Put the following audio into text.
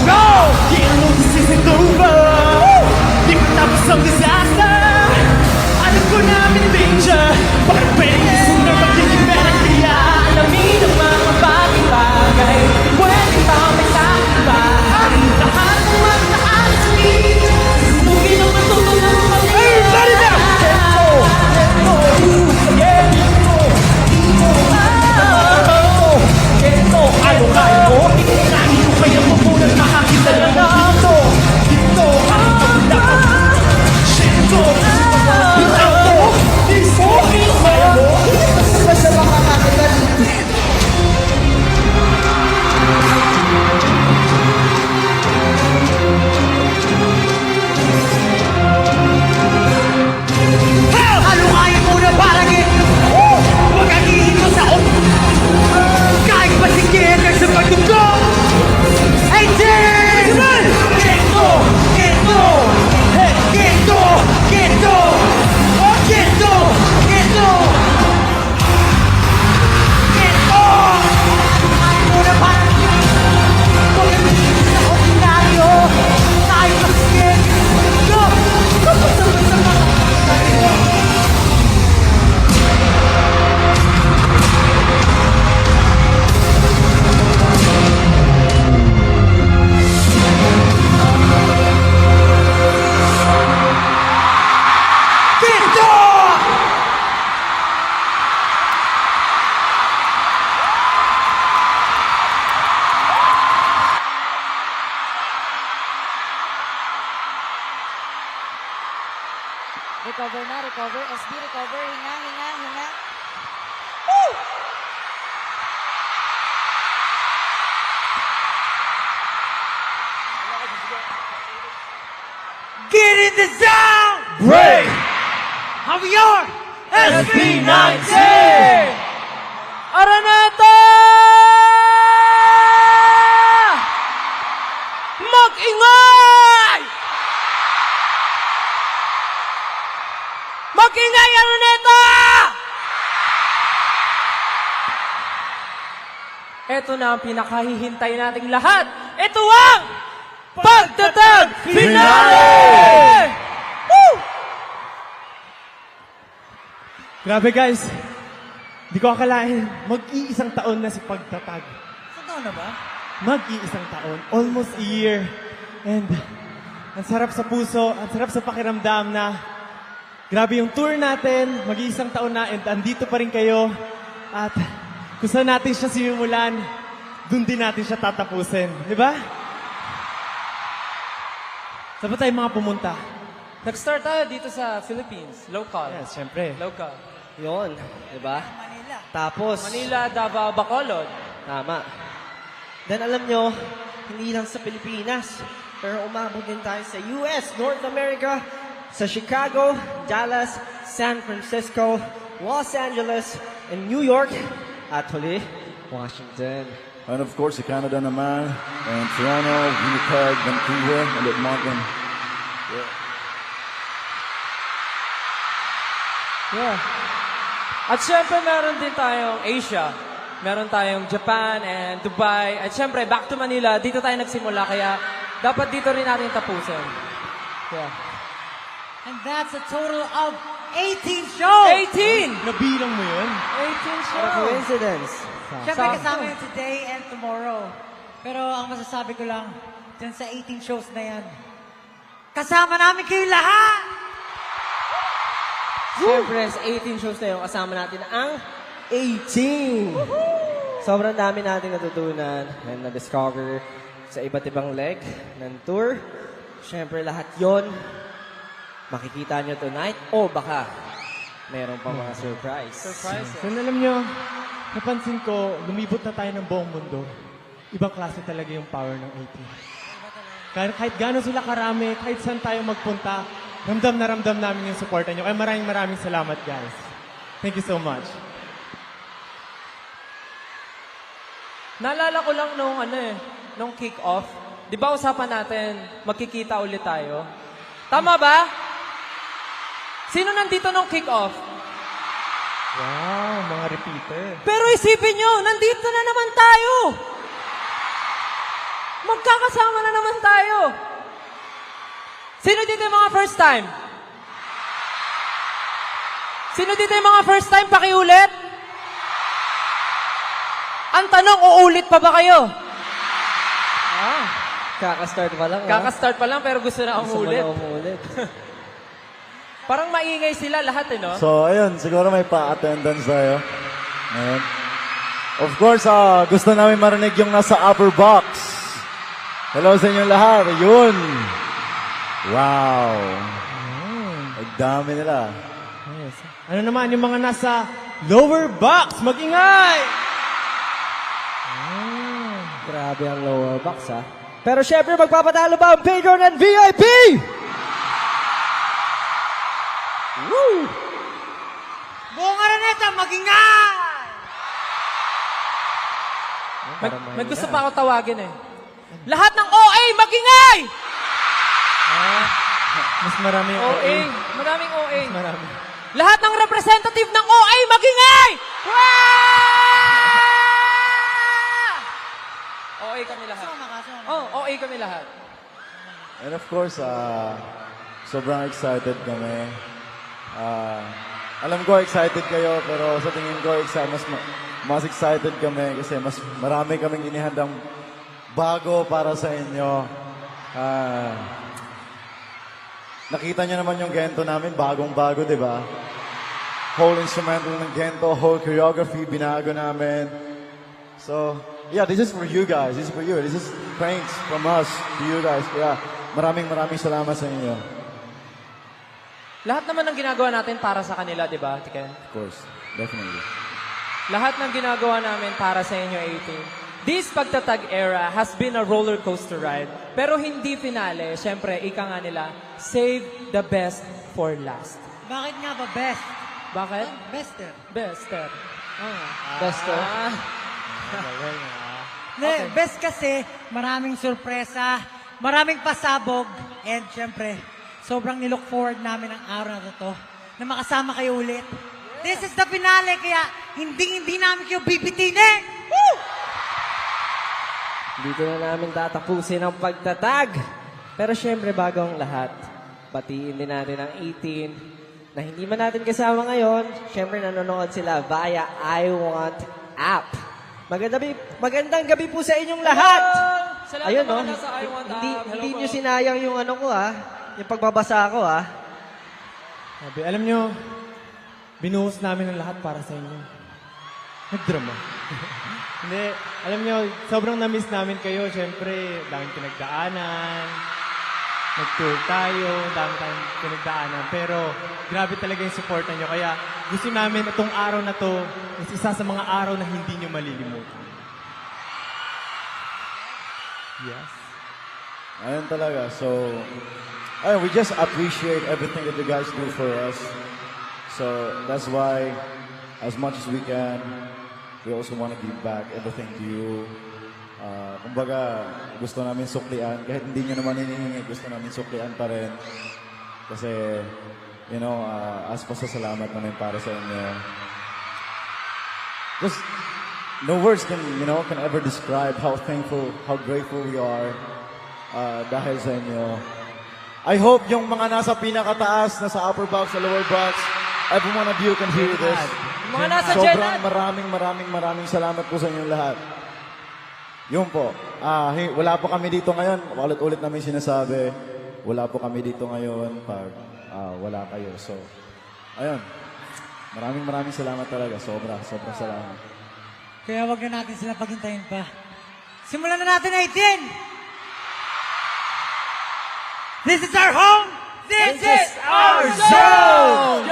go! Yeah, I know this isn't over. Di pa tapos ang disaster. Alam ko na I'm in danger. Bakit pwedeng susunod magiging better? Kaya alamin ang mga bagay-bagay. Pwede ba may sakibat? Lahat ng magtaan sa akin. Susubukin ang matutunan mo. Everybody now! Ano kaya mo? Nangin ko kaya mo muna makakita lang na ako. Dito ang paglakas. Shento! Bitato! Diso! Kaya mo? Basta makakakita dito. Ano kaya mo na parangin? Huwag kang ihinto sa kahit pasigil sa pagdugo. Hey, Jim! Kento! Kento! Hey, Kento! Kento! Oh, Kento! Kento! Kento! Ay, muna parang huwag kang ihinto sa ordinaryo. Kahit pasigil sa pagdugo. Recover na, recover. SB, recover. Hinga, hinga, hinga. Get in the zone! Break! How we are? SB19! Araneta! Mag-ingay! Mag-ingay, Araneta! Ito na ang pinakahihintay nating lahat. Ito ang Pagtatag Finale! Woo! Grabe guys, di ko akalain, mag-iisang taon na si Pagtatag. Isang taon na ba? Mag-iisang taon, almost a year. And ang sarap sa puso, ang sarap sa pakiramdam na grabe yung tour natin, mag-iisang taon na and andito pa rin kayo. At kung saan natin siya sinimulan, dun din natin siya tatapusin. Di ba? Saan ba tayo mga pumunta? Nag-start tayo dito sa Philippines. Local. Yes, syempre. Local. Yun, di ba? Manila. Tapos, Manila, Davao, Bacolod. tama. Then alam nyo, hindi lang sa Pilipinas, pero umabot din tayo sa US, North America, sa Chicago, Dallas, San Francisco, Los Angeles, and New York, at huli, Washington. And of course, sa Canada naman, and Toronto, Winnipeg, Vancouver, and Edmonton. Yeah. At syempre, meron din tayong Asia. Meron tayong Japan and Dubai. At syempre, back to Manila. Dito tayo nagsimula. Kaya dapat dito rin natin tapusin. Yeah. And that's a total of 18 shows! 18! Nabilang mo yun? 18 What a shows! coincidence. Siyempre Sakto. kasama yun today and tomorrow. Pero ang masasabi ko lang, dyan sa 18 shows na yan, kasama namin kayo lahat! Siyempre, sa 18 shows na yun, kasama natin ang 18! Sobrang dami nating natutunan and na-discover sa iba't ibang leg ng tour. Siyempre, lahat yon makikita nyo tonight o baka meron pa mga surprise. Surprise. So, alam nyo, napansin ko, lumibot na tayo ng buong mundo. Ibang klase talaga yung power ng 18. Kahit gano'n sila karami, kahit saan tayo magpunta, ramdam na ramdam namin yung supporta nyo. Kaya maraming salamat, guys. Thank you so much. Naalala ko lang nung kick-off. Di ba usapan natin, magkikita ulit tayo? Tama ba? Sino nandito nung kick-off? Wow, mga repeater. Pero isipin nyo, nandito na naman tayo! Magkakasama na naman tayo. Sino dito yung mga first time? Sino dito yung mga first time? Pakiulit. Ang tanong, uulit pa ba kayo? Kaka-start pa lang. Kakastart pa lang pero gusto na Gusto mo umulit. na umulit. Parang maingay sila lahat no? So, ayun, siguro may pa-attendance tayo. Ngayon. Of course, gusto namin marinig yung nasa upper box. Hello sa inyong lahat. Ayun. Wow. Ang dami nila. Yes. Ano naman yung mga nasa lower box? Mag-ingay! Grabe ang lower box, ha? Pero syempre, magpapatalo ba ang Patron and VIP? Woo! Buong Araneta, magingay! May gusto pa ako tawagin eh. Lahat ng OA, magingay! Mas marami yung OA. Maraming OA. Marami. Lahat ng representative ng OA, magingay! OA kami lahat. OA kami lahat. And of course, sobrang excited kami. Alam ko excited kayo, pero sa tingin ko mas excited kami kasi mas marami kaming inihandang bago para sa inyo. Nakita niyo naman yung Gento namin, bagong-bago, di ba? Whole instrumental ng Gento, whole choreography, binago namin. So, yeah, this is for you guys. This is for you. This is thanks from us to you guys. Kaya maraming salamat sa inyo. Lahat naman ng ginagawa natin para sa kanila, di ba, Tiken? Of course, definitely. Lahat ng ginagawa namin para sa inyo, 18. This pagtatag era has been a roller coaster ride. Pero hindi finale. Siyempre, ika nga nila, save the best for last. Bakit nga ba best? Bakit? Bester. Bester. Bester. Best kasi, maraming sorpresa, maraming pasabog, and syempre, sobrang nilook forward namin ang araw na to na makasama kayo ulit. This is the finale, kaya hindi namin kayo bibitinin! Woo! Dito na namin tatapusin ang pagtatag. Pero syempre, bago ang lahat, batiin din natin ang 18 na hindi man natin kasama ngayon. Syempre, nanonood sila via I Want app. Magandang gabi po sa inyong lahat. Sa lahat Ayun, ng mga no? nasa I Want Hindi, app, hello hindi po. nyo sinayang yung ano ko, ha? Yung pagbabasa ko, ha? Sabi, alam nyo, binuhos namin ang lahat para sa inyo. Nagdrama. Hindi, alam nyo, sobrang na-miss namin kayo. Siyempre, daming pinagdaanan. Nag-tour tayo, dami tayong pinagdaanan. Pero, grabe talaga yung support nyo. Kaya, gusto namin itong araw na to is isa sa mga araw na hindi nyo malilimutan. Yes. Ayun talaga. So, we just appreciate everything that you guys do for us. So, that's why, as much as we can, we also want to give back everything to you. Kumbaga, gusto namin suklian. Kahit hindi nyo naman hinihingi, gusto namin suklian pa rin. Kasi, you know, as pasasalamat namin para sa inyo. Just, no words can ever describe how thankful, how grateful we are dahil sa inyo. I hope yung mga nasa pinakataas, nasa upper box, sa lower box, every one of you can hear this. Mga nasa Sobrang Jenad. maraming salamat po sa inyong lahat. Yun po. Wala po kami dito ngayon. Ulit-ulit namin sinasabi, wala po kami dito ngayon pag wala kayo. So, ayun. Maraming salamat talaga. Sobrang salamat. Kaya wag na natin sila paghintayin pa. Simulan na natin, 18! This is our home! This is our zone!